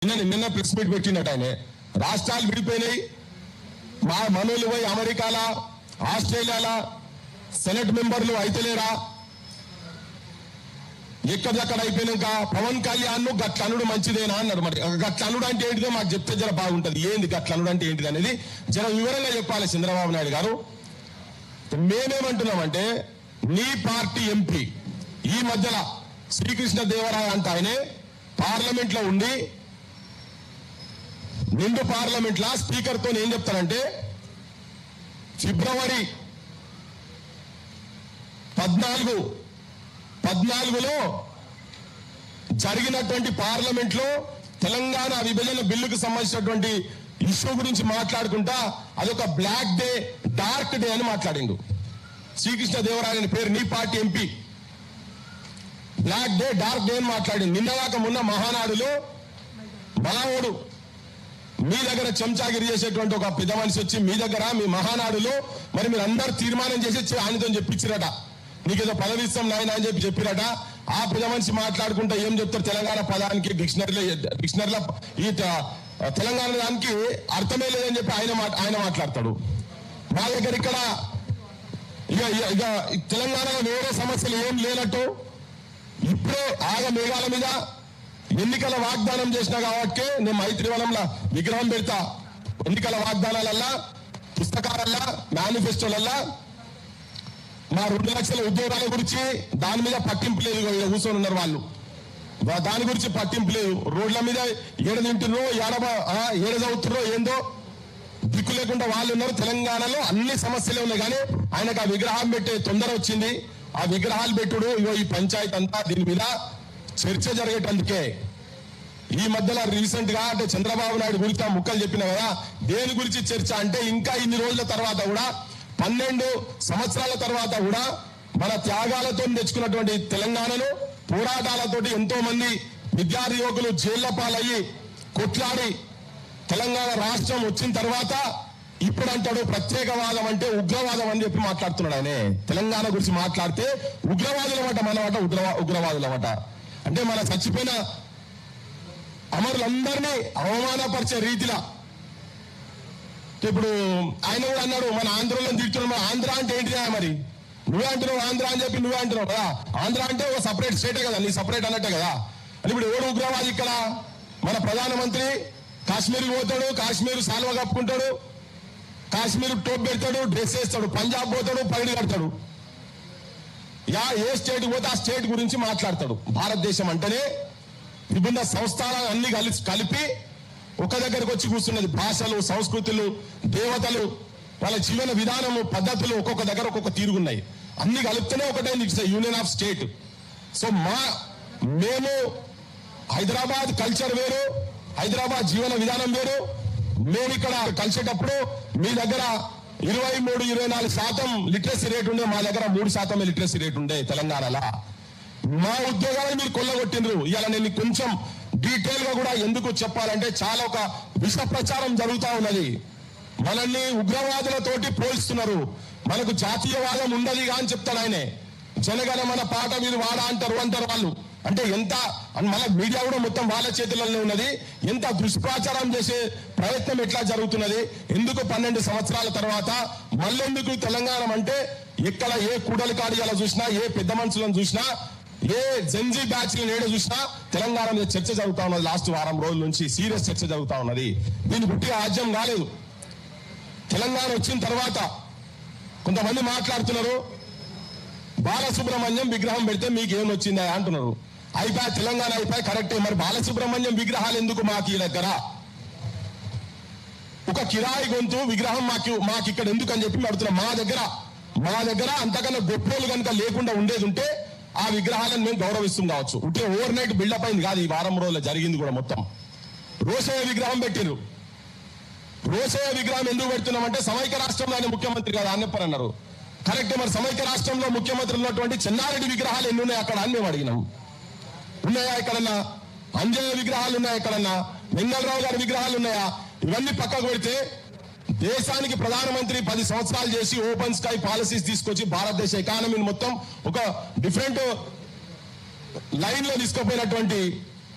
నిన్న press meet పెట్టినట్టు ఆయన రాష్ట్రాలు విడిపోయినాయి. మా మనోళ్ళు పోయి అమెరికాలా ఆస్ట్రేలియాలా సెనెట్ మెంబర్లు అయితేలేరా, ఎక్కడెక్కడ అయిపోయినాక పవన్ కళ్యాణ్ ను గట్లనుడు మంచిదేనా అన్నాడు. మరి గట్లనుడు అంటే ఏంటిదో మాకు చెప్తే జర బాగుంటది. ఏంది గట్లనుడు అంటే ఏంటిది అనేది జర వివరంగా చెప్పాలి చంద్రబాబు నాయుడు గారు. మేమేమంటున్నామంటే నీ పార్టీ ఎంపీ ఈ మధ్యలో శ్రీకృష్ణ దేవరాయ అంటే ఆయనే పార్లమెంట్ లో ఉండి నిండు పార్లమెంట్ లా స్పీకర్ తో ఏం చెప్తానంటే ఫిబ్రవరి 14లో జరిగినటువంటి పార్లమెంట్ లో తెలంగాణ విభజన బిల్లుకు సంబంధించినటువంటి ఇష్యూ గురించి మాట్లాడుకుంటా అదొక బ్లాక్ డే డార్క్ డే అని మాట్లాడిండు. శ్రీకృష్ణ దేవరాయని పేరు నీ party MP black day dark day అని మాట్లాడింది. నిన్నదాకా మొన్న మహానాడులో మావోడు మీ దగ్గర చెంచాగిరి చేసేటువంటి ఒక పెద్ద మనిషి వచ్చి మీ దగ్గర మీ మహానాడులో మరి మీరు అందరు తీర్మానం చేసి ఆయనతో చెప్పించిరట, నీకేదో పదవి ఇస్తాం నాయన అని చెప్పిరట. ఆ పెద్ద మనిషి మాట్లాడుకుంటా ఏం చెప్తారు తెలంగాణ పదానికి డిక్షనరీలో ఈ తెలంగాణ దానికి అర్థమే లేదని చెప్పి ఆయన మాట్లాడతాడు. మా దగ్గర ఇక్కడ ఇక తెలంగాణలో వేరే సమస్యలు ఏం లేనట్టు ఇప్పుడే మేఘాల మీద ఎన్నికల వాగ్దానం చేసినా కాబట్టి నేను మైత్రివనంలో విగ్రహం పెడతా. ఎన్నికల వాగ్దానాలల్లా పుస్తకాలల్లా మేనిఫెస్టోలల్లా మా 2 లక్షల ఉద్యోగాల గురించి దాని మీద పట్టింపు లేదు. కూర్చొని ఉన్నారు వాళ్ళు, దాని గురించి పట్టింపు లేదు. రోడ్ల మీద ఏడ తింటున్నో ఏడ చదువుతున్నో ఏందో దిక్కు లేకుండా వాళ్ళు ఉన్నారు. తెలంగాణలో అన్ని సమస్యలే ఉన్నాయి కానీ ఆయనకు ఆ విగ్రహం పెట్టే తొందర వచ్చింది. ఆ విగ్రహాలు పెట్టుడు ఈ పంచాయతీ అంతా దీని మీద చర్చ జరిగేటందుకే. ఈ మధ్యలో రీసెంట్ గా అంటే చంద్రబాబు నాయుడు గురించి ముక్కలు చెప్పిన కదా, దేని గురించి చర్చ అంటే ఇంకా ఇన్ని రోజుల తర్వాత కూడా 12 సంవత్సరాల తర్వాత కూడా మన త్యాగాలతో తెచ్చుకున్నటువంటి తెలంగాణను పోరాటాలతోటి ఎంతో మంది విద్యార్థి యువకులు జైళ్ల పాలయ్యి కొట్లాడి తెలంగాణ రాష్ట్రం వచ్చిన తర్వాత ఇప్పుడు అంటాడు ప్రత్యేకవాదం అంటే ఉగ్రవాదం అని చెప్పి మాట్లాడుతున్నాడు. ఆయనే తెలంగాణ గురించి మాట్లాడితే ఉగ్రవాదులమాట మనమాట ఉగ్రవాదులమాట అంటే మన చచ్చిపోయిన అమరులందరినీ అవమానపరిచే రీతిలో. ఇప్పుడు ఆయన కూడా అన్నాడు మన ఆంధ్రలో తిరుగుతున్నాడు. ఆంధ్ర అంటే ఏంటిదా మరి నువ్వే అంటున్నావు ఆంధ్ర అని చెప్పి నువ్వే అంటున్నావు కదా. ఆంధ్ర అంటే ఒక సపరేట్ స్టేటే కదా, నీ సపరేట్ అన్నట్టే కదా. అని ఇప్పుడు ఎవడు ఉగ్రవాది ఇక్కడ? మన ప్రధానమంత్రి కాశ్మీర్కి పోతాడు, కాశ్మీర్ సాల్వ కప్పుకుంటాడు, కాశ్మీర్ టోప్ పెడతాడు, డ్రెస్ వేస్తాడు, పంజాబ్ పోతాడు, పైడి కడతాడు. ఏ స్టేట్ పోతే ఆ స్టేట్ గురించి మాట్లాడతాడు. భారతదేశం అంటేనే విభిన్న సంస్థలు అన్ని కలిపి ఒక దగ్గరకు వచ్చి కూర్చున్నది. భాషలు, సంస్కృతులు, దేవతలు, వాళ్ళ జీవన విధానము, పద్ధతులు ఒక్కొక్క దగ్గర ఒక్కొక్క తీరుగున్నాయి. అన్ని కలిపితేనే ఒకటే యూనియన్ ఆఫ్ స్టేట్. సో మేము హైదరాబాద్ కల్చర్ వేరు, హైదరాబాద్ జీవన విధానం వేరు. మేము ఇక్కడ కలిసేటప్పుడు మీ దగ్గర 23-24% లిటరసీ రేట్ ఉండే, మా దగ్గర 3% లిటరసీ రేట్ ఉండే తెలంగాణలో. మా ఉద్యోగాలను మీరు కొల్లగొట్టిండ్రు. ఇవాళ నేను కొంచెం డీటెయిల్ గా కూడా ఎందుకు చెప్పాలంటే చాలా ఒక విష ప్రచారం జరుగుతూ ఉన్నది. మనల్ని ఉగ్రవాదులతోటి పోల్స్తున్నారు. మనకు జాతీయవాదం ఉండదు అని చెప్తాడు ఆయనే. జనగణమన పాట మీరు అంటారు వాళ్ళు. అంటే ఎంత మళ్ళీ మీడియా కూడా మొత్తం వాళ్ళ చేతుల్లోనే ఉన్నది. ఎంత దుష్ప్రచారం చేసే ప్రయత్నం ఎట్లా జరుగుతున్నది, ఎందుకు 12 సంవత్సరాల తర్వాత మళ్ళెందుకు తెలంగాణ అంటే ఎక్కడ ఏ కూడలి కార్యాలు చూసినా, ఏ పెద్ద మనుషులను చూసినా, ఏ జెన్జీ బ్యాచ్ నేడు చూసినా తెలంగాణ మీద చర్చ జరుగుతా ఉన్నది. లాస్ట్ వారం రోజుల నుంచి సీరియస్ చర్చ జరుగుతా ఉన్నది. దీని గుట్టి ఆజ్యం కాలేదు. తెలంగాణ వచ్చిన తర్వాత కొంతమంది మాట్లాడుతున్నారు బాలసుబ్రహ్మణ్యం విగ్రహం పెడితే మీకు ఏం వచ్చిందా అంటున్నారు. అయిపోయి తెలంగాణ అయిపోయి కరెక్టే, మరి బాలసుబ్రహ్మణ్యం విగ్రహాలు ఎందుకు మాకు ఈ దగ్గర? ఒక కిరాయి గొంతు విగ్రహం మాకు ఇక్కడ ఎందుకు అని చెప్పి అడుగుతున్నాం. మా దగ్గర అంతకన్నా గొప్పలు కనుక లేకుండా ఉండేది ఉంటే ఆ విగ్రహాలను మేము గౌరవిస్తుంది కావచ్చు. ఉంటే ఓవర్ నైట్ బిల్డప్ అయింది కాదు. ఈ వారం రోజుల్లో జరిగింది కూడా మొత్తం. రోషయ్య విగ్రహం పెట్టిరు. రోషయ్య విగ్రహం ఎందుకు పెడుతున్నామంటే సమైక్య రాష్ట్రంలో ఆయన ముఖ్యమంత్రి కదా అని అన్నారు. కరెక్ట్, మరి సమైక్య రాష్ట్రంలో ముఖ్యమంత్రి ఉన్నటువంటి చెన్నారెడ్డి విగ్రహాలు ఎన్ని ఉన్నాయి అక్కడ అని మేము అడిగినాం. ఉన్నాయా ఎక్కడన్నా? అంజయ్య విగ్రహాలు ఉన్నాయా ఎక్కడన్నా? వెంగళరావు గారి విగ్రహాలు ఉన్నాయా? ఇవన్నీ పక్కకు పెడితే దేశానికి ప్రధానమంత్రి 10 సంవత్సరాలు చేసి ఓపెన్ స్కై పాలసీస్ తీసుకొచ్చి భారతదేశ ఎకానమీని మొత్తం ఒక డిఫరెంట్ లైన్ లో తీసుకుపోయినటువంటి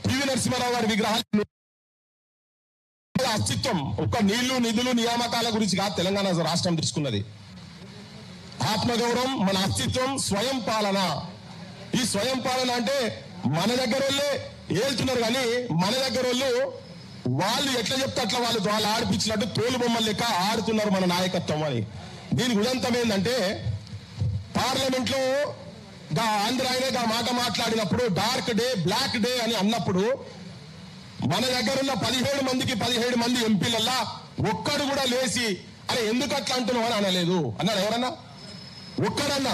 పివి నరసింహారావు గారి విగ్రహాలు మీద అస్తిత్వం ఒక్క నీళ్లు నిధులు నియామకాల గురించి కాదు తెలంగాణ రాష్ట్రం తీసుకున్నది. ఆత్మగౌరవం, మన అస్తిత్వం, స్వయం పాలన. ఈ స్వయం పాలన అంటే మన దగ్గర వాళ్ళే ఏళ్తున్నారు కానీ మన దగ్గర వాళ్ళు ఎట్లా చెప్తే అట్లా వాళ్ళు ఆడిపించినట్టు తోలు బొమ్మలు లెక్క ఆడుతున్నారు మన నాయకత్వం అని. దీనికి ఉదంతం ఏంటంటే పార్లమెంట్ లో ఆంధ్ర ఆయనే మాట మాట్లాడినప్పుడు డార్క్ డే బ్లాక్ డే అని అన్నప్పుడు మన దగ్గర ఉన్న 17 మంది ఎంపీలల్లా ఒక్కడు కూడా లేచి అరే ఎందుకు అట్లా అంటున్నావు అని అనలేదు. అన్నాడు ఎవరన్నా? ఒక్కడన్నా.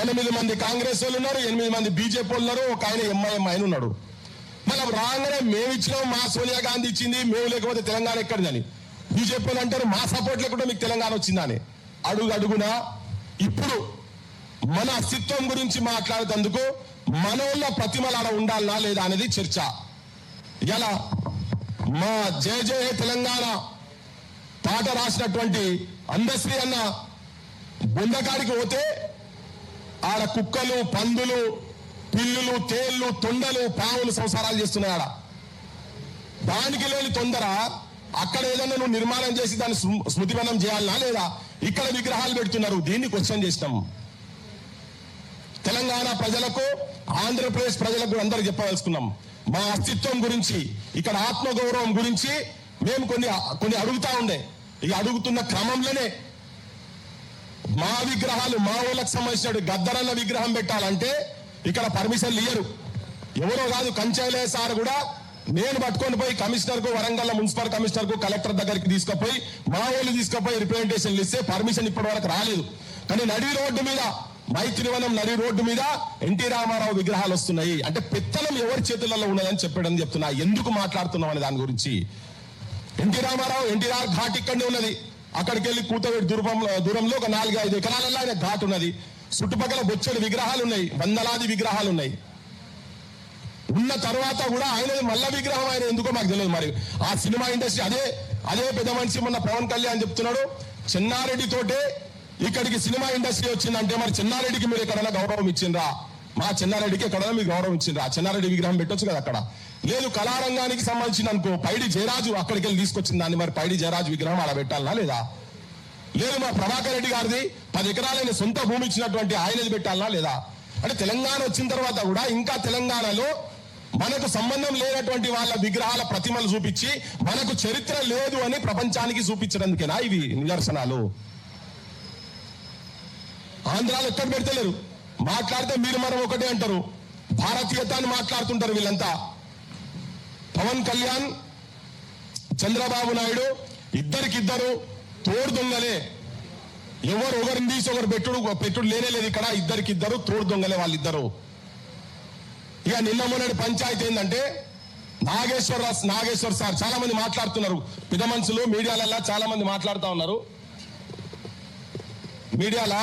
8 మంది కాంగ్రెస్ వాళ్ళు ఉన్నారు, 8 మంది బీజేపీ వాళ్ళు ఉన్నారు, ఒక ఆయన ఎంఐఎం ఆయన ఉన్నాడు. మళ్ళీ రాగానే మేము ఇచ్చినాం, మా సోనియా గాంధీ ఇచ్చింది, మేము లేకపోతే తెలంగాణ ఎక్కడిదని బీజేపీ వాళ్ళు అంటారు, మా సపోర్ట్ లేకుండా మీకు తెలంగాణ వచ్చిందని. అడుగునా ఇప్పుడు మన అస్తిత్వం గురించి మాట్లాడేందుకు మన వల్ల ప్రతిమలు ఆడ ఉండాలనా లేదా అనేది చర్చ. ఇలా మా జయ జయ తెలంగాణ పాట రాసినటువంటి అందశ్రీ అన్న బొందకాడికి పోతే ఆడ కుక్కలు, పందులు, పిల్లులు, తేళ్లు, తొండలు, పావులు సంసారాలు చేస్తున్నాయి. ఆడ దానికి లేని తొందర అక్కడ ఏదన్నా నువ్వు నిర్మాణం చేసి దాన్ని స్మృతివనం చేయాలనా లేదా? ఇక్కడ విగ్రహాలు పెడుతున్నారు. దీన్ని క్వశ్చన్ చేసినాం. తెలంగాణ ప్రజలకు, ఆంధ్రప్రదేశ్ ప్రజలకు అందరికి చెప్పదలుచుకున్నాం మా అస్తిత్వం గురించి, ఇక్కడ ఆత్మగౌరవం గురించి మేము కొన్ని అడుగుతా ఉండే. ఇక అడుగుతున్న క్రమంలోనే మా విగ్రహాలు, మా ఊళ్ళకి సంబంధించిన గద్దరన్న విగ్రహం పెట్టాలంటే ఇక్కడ పర్మిషన్లు ఇయ్యరు. ఎవరో కాదు, కంచైలయ్య సార్ కూడా నేను పట్టుకొని పోయి కమిషనర్ కు, వరంగల్ మున్సిపల్ కమిషనర్ కు, కలెక్టర్ దగ్గరికి తీసుకుపోయి మా ఊళ్ళు తీసుకుపోయి రిప్రజెంటేషన్లు ఇస్తే పర్మిషన్ ఇప్పటి వరకు రాలేదు. కానీ నడి రోడ్డు మీద, మైత్రివనం నడి రోడ్డు మీద ఎన్టీ రామారావు విగ్రహాలు వస్తున్నాయి. అంటే పెత్తనం ఎవరి చేతులలో ఉన్నదని చెప్పడం చెప్తున్నా. ఎందుకు మాట్లాడుతున్నాం అనే దాని గురించి. ఎన్టీ రామారావు ఎన్టీఆర్ ఘాట్ ఇక్కడనే ఉన్నది. అక్కడికి వెళ్ళి కూతవేటి దూరంలో ఒక 4-5 ఎకరాలలో ఆయన ఘాట్ ఉన్నది. చుట్టుపక్కల బొచ్చడి విగ్రహాలు ఉన్నాయి, వందలాది విగ్రహాలు ఉన్నాయి. ఉన్న తర్వాత కూడా ఆయన మల్ల విగ్రహం ఆయన ఎందుకో మాకు తెలియదు. మరి ఆ సినిమా ఇండస్ట్రీ అదే పెద్ద మనిషి మొన్న పవన్ కళ్యాణ్ చెప్తున్నాడు, చెన్నారెడ్డి తోటే ఇక్కడికి సినిమా ఇండస్ట్రీ వచ్చిందంటే మరి చెన్నారెడ్డికి మీరు ఎక్కడైనా గౌరవం ఇచ్చిండ్రా? మా చెన్నారెడ్డికి ఎక్కడైనా మీరు గౌరవం ఇచ్చిండ్రా? చెన్నారెడ్డి విగ్రహం పెట్టొచ్చు కదా అక్కడ. లేదు, కళారంగానికి సంబంధించిన అనుకో పైడి జయరాజు అక్కడికి వెళ్ళి తీసుకొచ్చిన దాన్ని మరి పైడి జయరాజు విగ్రహం అలా పెట్టాలనా లేదా? లేదు, మా ప్రభాకర్ రెడ్డి గారిది 10 ఎకరాలైన సొంత భూమి ఇచ్చినటువంటి ఆయనది పెట్టాలనా లేదా? అంటే తెలంగాణ వచ్చిన తర్వాత కూడా ఇంకా తెలంగాణలో మనకు సంబంధం లేనటువంటి వాళ్ళ విగ్రహాల ప్రతిమలు చూపించి మనకు చరిత్ర లేదు అని ప్రపంచానికి చూపించడానికేనా ఇవి నిదర్శనాలు? ఆంధ్రాలో ఎక్కడ పెడతలేరు. మాట్లాడితే మీరు మనం ఒకటే అంటారు. భారతీయతాన్ని మాట్లాడుతుంటారు వీళ్ళంతా. పవన్ కళ్యాణ్, చంద్రబాబు నాయుడు ఇద్దరికిద్దరు తోడు దొంగలే. ఎవరు ఒకరిని తీసి ఒకరు పెట్టుడు లేనేలేదు ఇక్కడ. ఇద్దరికిద్దరు తోడు దొంగలే వాళ్ళిద్దరు. ఇక నిన్న మొన్నటి పంచాయతీ ఏంటంటే నాగేశ్వర్ సార్ చాలా మంది మాట్లాడుతున్నారు. పెద్ద మనుషులు మీడియాలలో చాలా మంది మాట్లాడుతూ ఉన్నారు. మీడియాలో